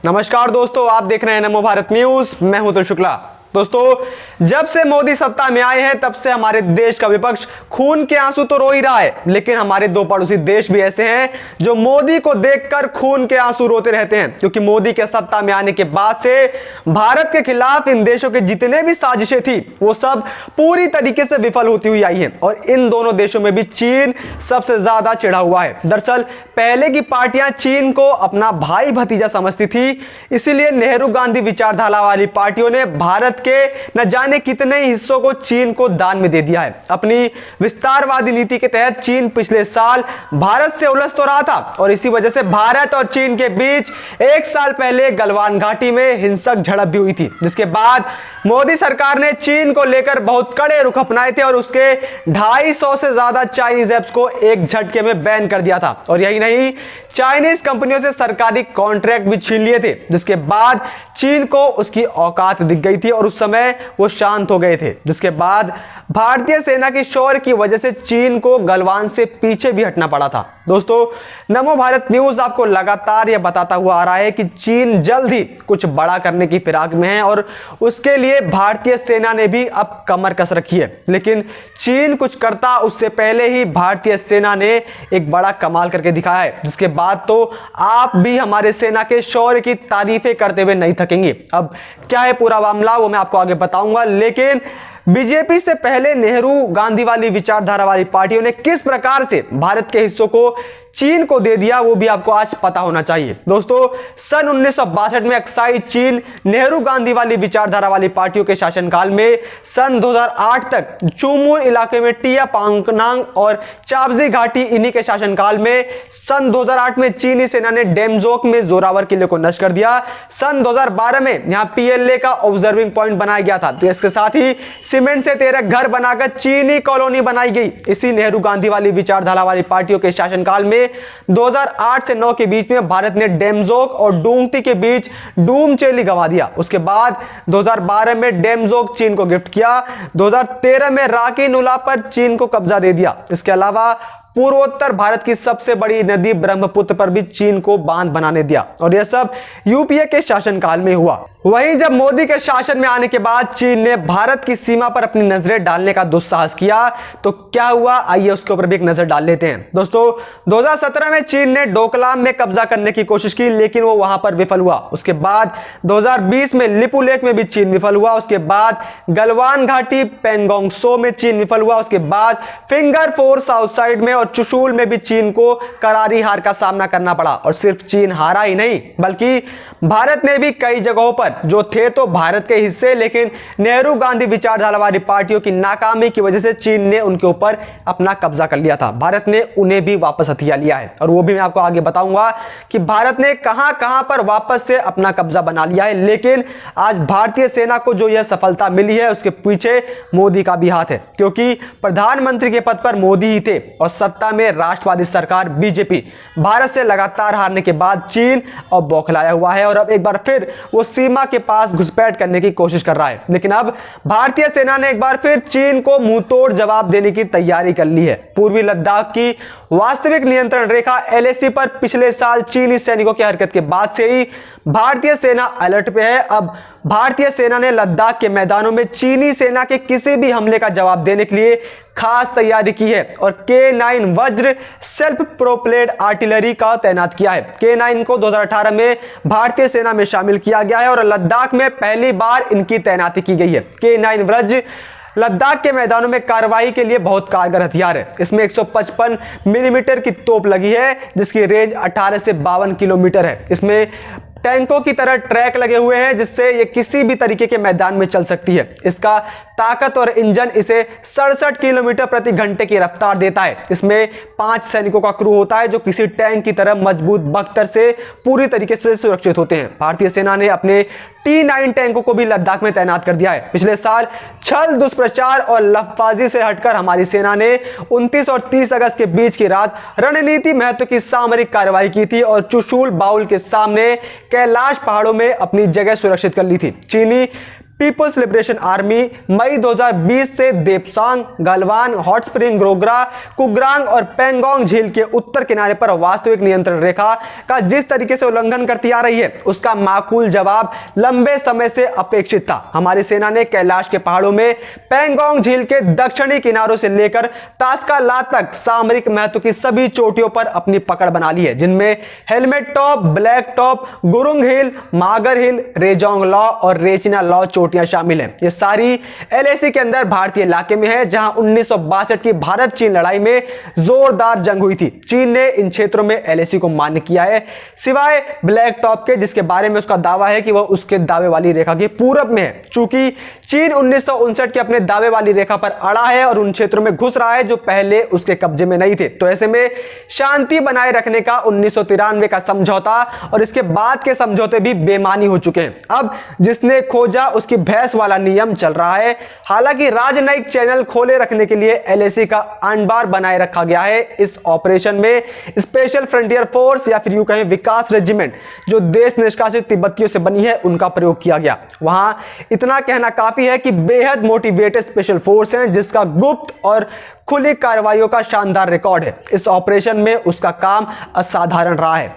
नमस्कार दोस्तों, आप देख रहे हैं नमो भारत न्यूज। मैं हूं अतुल शुक्ला। दोस्तों, जब से मोदी सत्ता में आए हैं तब से हमारे देश का विपक्ष खून के आंसू तो रो ही रहा है, लेकिन हमारे दो पड़ोसी देश भी ऐसे हैं जो मोदी को देखकर खून के आंसू रोते रहते हैं, क्योंकि मोदी के सत्ता में आने के बाद से भारत के खिलाफ इन देशों के जितने भी साजिशें थी वो सब पूरी तरीके से विफल होती हुई आई हैं। और इन दोनों देशों में भी चीन सबसे ज्यादा चिढ़ा हुआ है। दरअसल पहले की पार्टियां चीन को अपना भाई भतीजा समझती थी, इसीलिए नेहरू गांधी विचारधारा वाली पार्टियों ने भारत के न जाने कितने हिस्सों को चीन को दान में दे दिया है। अपनी विस्तारवादी नीति के तहत चीन पिछले साल भारत से उलझ तो रहा था, और इसी वजह से भारत और चीन के बीच एक साल पहले गलवान घाटी में हिंसक झड़प भी हुई थी, जिसके बाद मोदी सरकार ने चीन को लेकर बहुत कड़े रुख अपनाए थे और उसके 250 से ज्यादा चाइनीज ऐप्स को एक झटके में बैन कर दिया था। और यही नहीं, चाइनीज कंपनियों से सरकारी कॉन्ट्रैक्ट भी छीन लिए थे, जिसके बाद चीन को उसकी औकात दिख गई थी और उस समय वो शांत हो गए थे। जिसके बाद भारतीय सेना की शौर्य की वजह से चीन को गलवान से पीछे भी हटना पड़ा था। दोस्तों, नमो भारत न्यूज आपको लगातार यह बताता हुआ आ रहा है कि चीन जल्द ही कुछ बड़ा करने की फिराक में है और उसके लिए भारतीय सेना ने भी अब कमर कस रखी है। लेकिन चीन कुछ करता उससे पहले ही भारतीय सेना ने एक बड़ा कमाल करके दिखाया है, जिसके बाद तो आप भी हमारे सेना के शौर्य की तारीफें करते हुए नहीं थकेंगे। अब क्या है पूरा मामला वो मैं आपको आगे बताऊंगा, लेकिन बीजेपी से पहले नेहरू गांधी वाली विचारधारा वाली पार्टियों ने किस प्रकार से भारत के हिस्सों को चीन को दे दिया वो भी आपको आज पता होना चाहिए। दोस्तों, सन 1962 में अक्साई चीन नेहरू गांधी वाली विचारधारा वाली पार्टियों के शासनकाल में सन 2008 तक चुमुर इलाके में टिया पांगनांग और चाबजी घाटी इन्हीं के शासनकाल में सन 2008 में चीनी सेना ने डेमजोक में जोरावर किले को नष्ट कर दिया। सन 2012 में यहां पीएलए का ऑब्जर्विंग पॉइंट बनाया गया था। तो इसके साथ ही सीमेंट से 13 घर बनाकर चीनी कॉलोनी बनाई गई। इसी नेहरू गांधी वाली विचारधारा वाली पार्टियों के शासनकाल में 2008 से 9 के बीच में भारत ने डेमजोक और डूंगती के बीच डूमचेली गंवा दिया। उसके बाद 2012 में डेमजोक चीन को गिफ्ट किया। 2013 में राकी नुला पर चीन को कब्जा दे दिया। इसके अलावा पूर्वोत्तर भारत की सबसे बड़ी नदी ब्रह्मपुत्र पर भी चीन को बांध बनाने दिया, और यह सब यूपीए के शासनकाल में हुआ। वहीं जब मोदी के शासन में आने के बाद चीन ने भारत की सीमा पर अपनी नजरें डालने का दुस्साहस किया, तो क्या हुआ आइए उसके ऊपर भी एक नजर डाल लेते हैं। दोस्तों, 2017 में चीन ने डोकलाम में कब्जा करने की कोशिश की, लेकिन वो वहां पर विफल हुआ। उसके बाद 2020 में लिपू लेक में भी चीन विफल हुआ। उसके बाद गलवान घाटी पेंगोंग सो में चीन विफल हुआ। उसके बाद फिंगर फोर साउथ साइड में और चुशूल में भी चीन को करारी हार का सामना करना पड़ा। और सिर्फ चीन हारा ही नहीं, बल्कि भारत ने भी कई जगहों पर जो थे तो भारत के हिस्से, लेकिन नेहरू गांधी विचारधारा वाली पार्टियों की नाकामी की वजह से चीन ने उनके ऊपर अपना कब्जा कर लिया था। भारत ने उन्हें भी वापस हथिया लिया है, और वो भी मैं आपको आगे बताऊंगा कि भारत ने कहां पर वापस से अपना कब्जा बना लिया है। लेकिन आज भारतीय सेना को जो यह सफलता मिली है उसके पीछे मोदी का भी हाथ है, क्योंकि प्रधानमंत्री के पद पर मोदी ही थे और सत्ता में राष्ट्रवादी सरकार बीजेपी। भारत से लगातार हारने के बाद चीन अब बौखलाया हुआ है और अब एक बार फिर वो सीमा के पास घुसपैठ करने की कोशिश कर रहा है। लेकिन अब भारतीय सेना ने एक बार फिर चीन को मुंहतोड़ जवाब देने की तैयारी कर ली है। पूर्वी लद्दाख की वास्तविक नियंत्रण रेखा एलएसी पर पिछले साल चीनी सैनिकों की हरकत के बाद से ही भारतीय सेना अलर्ट पे है। अब भारतीय सेना ने लद्दाख के मैदानों में चीनी सेना के किसी भी हमले का जवाब देने के लिए खास तैयारी की है और K9 वज्र सेल्फ प्रोपेल्ड आर्टिलरी का तैनात किया है। K9 को 2018 में भारतीय सेना में शामिल किया गया है और लद्दाख में पहली बार इनकी तैनाती की गई है। K9 वज्र लद्दाख के मैदानों में कार्रवाई के लिए बहुत कारगर हथियार है। इसमें 155 मिलीमीटर की तोप लगी है, जिसकी रेंज 18 से 52 किलोमीटर है। इसमें टैंकों की तरह ट्रैक लगे हुए हैं, जिससे ये किसी भी तरीके के मैदान में चल सकती है। इसका ताकत और इंजन इसे 67 किलोमीटर प्रति घंटे की रफ्तार देता है। इसमें 5 सैनिकों का क्रू होता है, जो किसी टैंक की तरह मजबूत बख्तर से पूरी तरीके से सुरक्षित होते हैं। भारतीय सेना ने अपने T9 टैंकों को भी लद्दाख में तैनात कर दिया है। पिछले साल छल, दुष्प्रचार और लफबाजी से हटकर हमारी सेना ने 29 और 30 अगस्त के बीच की रात रणनीति महत्व की सामरिक कार्रवाई की थी और चुशूल बाउल के सामने कैलाश पहाड़ों में अपनी जगह सुरक्षित कर ली थी। चीनी पीपल्स लिबरेशन आर्मी मई 2020 से देपसांग, गलवान, हॉट स्प्रिंग, ग्रोग्रा, कुग्रांग और पेंगोंग झील के उत्तर किनारे पर वास्तविक नियंत्रण रेखा का जिस तरीके से उल्लंघन करती आ रही है, उसका माकूल जवाब लंबे समय से अपेक्षित था। हमारी सेना ने कैलाश के पहाड़ों में पेंगोंग झील के दक्षिणी किनारों से लेकर तास्का ला तक सामरिक महत्व की सभी चोटियों पर अपनी पकड़ बना ली है, जिनमें helmet top, black top, Gurung hill, Magar hill, Rezang La और रेचिना लॉ चोटियां शामिल हैं। ये सारी एलएसी के अंदर भारतीय इलाके में है, जहां 1962 की भारत चीन लड़ाई में जोरदार जंग हुई थी। चीन ने इन क्षेत्रों में एलएसी को मान्य किया है, सिवाय ब्लैक टॉप के, जिसके बारे में उसका दावा है कि वह उसके दावे वाली रेखा के पूरब में है। चूंकि चीन 1959 के अपने दावे वाली रेखा पर अड़ा है और उन क्षेत्रों में घुस रहा है जो पहले उसके कब्जे में नहीं थे, तो ऐसे में शांति बनाए रखने का 1993 का समझौता और इसके बाद के समझौते भी बेमानी हो चुके हैं। अब जिसने खोजा उसकी भैंस वाला नियम चल रहा है। हालांकि राजनयिक चैनल खोले रखने के लिए एलएसी का अंडबार बनाए रखा गया है। इस ऑपरेशन में स्पेशल फ्रंटियर फोर्स या फिर यूं कहें विकास रेजिमेंट, जो देश निष्कासित तिब्बतियों से बनी है, उनका प्रयोग किया गया। वहां इतना कहना काफी है कि बेहद मोटिवेटेड स्पेशल फोर्स हैं, जिसका गुप्त और खुली कार्रवाइयों का शानदार रिकॉर्ड है। इस ऑपरेशन में उसका काम असाधारण रहा है।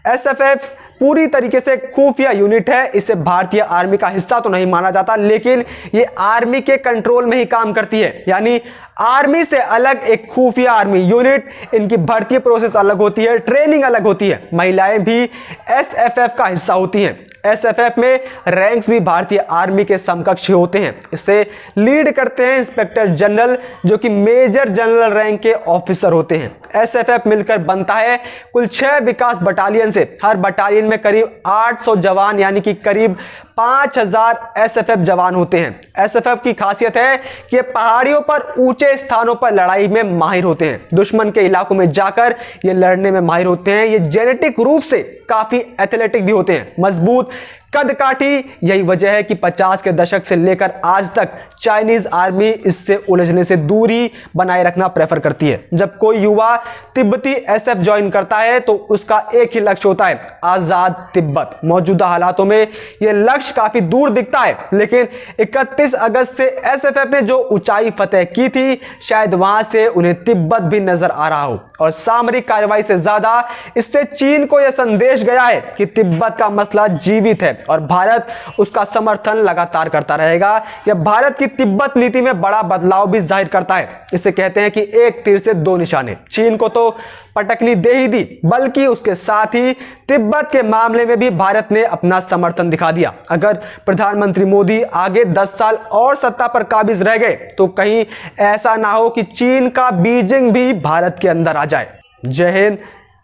एसएफएफ पूरी तरीके से खुफिया यूनिट है। इसे भारतीय आर्मी का हिस्सा तो नहीं माना जाता, लेकिन ये आर्मी के कंट्रोल में ही काम करती है। यानी आर्मी से अलग एक खुफिया आर्मी यूनिट, इनकी भर्ती प्रोसेस अलग होती है, ट्रेनिंग अलग होती है। महिलाएं भी एसएफएफ का हिस्सा होती हैं। एसएफएफ में रैंक्स भी भारतीय आर्मी के समकक्ष होते हैं। इसे लीड करते हैं इंस्पेक्टर जनरल, जो कि मेजर जनरल रैंक के ऑफिसर होते हैं। एसएफएफ मिलकर बनता है कुल 6 विकास बटालियन से। हर बटालियन में करीब 800 जवान यानी कि करीब 5000 एसएफएफ जवान होते हैं। एसएफएफ की खासियत है कि ये पहाड़ियों पर ऊंचे स्थानों पर लड़ाई में माहिर होते हैं। दुश्मन के इलाकों में जाकर ये लड़ने में माहिर होते हैं। ये जेनेटिक रूप से काफी एथलेटिक भी होते हैं, मजबूत कद काठी। यही वजह है कि 50 के दशक से लेकर आज तक चाइनीज आर्मी इससे उलझने से दूरी बनाए रखना प्रेफर करती है। जब कोई युवा तिब्बती एसएफ ज्वाइन करता है तो उसका एक ही लक्ष्य होता है, आजाद तिब्बत। मौजूदा हालातों में यह लक्ष्य काफी दूर दिखता है, लेकिन 31 अगस्त से एसएफएफ ने जो ऊंचाई फतेह की थी, शायद वहां से उन्हें तिब्बत भी नजर आ रहा हो। और सामरिक कार्रवाई से ज्यादा इससे चीन को यह संदेश गया है कि तिब्बत का मसला जीवित है और भारत उसका समर्थन लगातार करता रहेगा। यह भारत की तिब्बत नीति में बड़ा बदलाव भी जाहिर करता है। इसे कहते हैं कि एक तीर से 2 निशाने। चीन को तो पटकनी दे ही दी, बल्कि उसके साथ ही तिब्बत के मामले में भी भारत ने अपना समर्थन दिखा दिया। अगर प्रधानमंत्री मोदी आगे 10 साल और सत्ता पर काबिज रह गए तो कहीं ऐसा ना हो कि चीन का बीजिंग भी भारत के अंदर आ जाए। जय हिंद,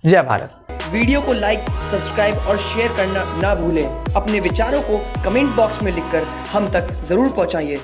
जय भारत। वीडियो को लाइक, सब्सक्राइब और शेयर करना ना भूलें। अपने विचारों को कमेंट बॉक्स में लिखकर हम तक जरूर पहुंचाइए।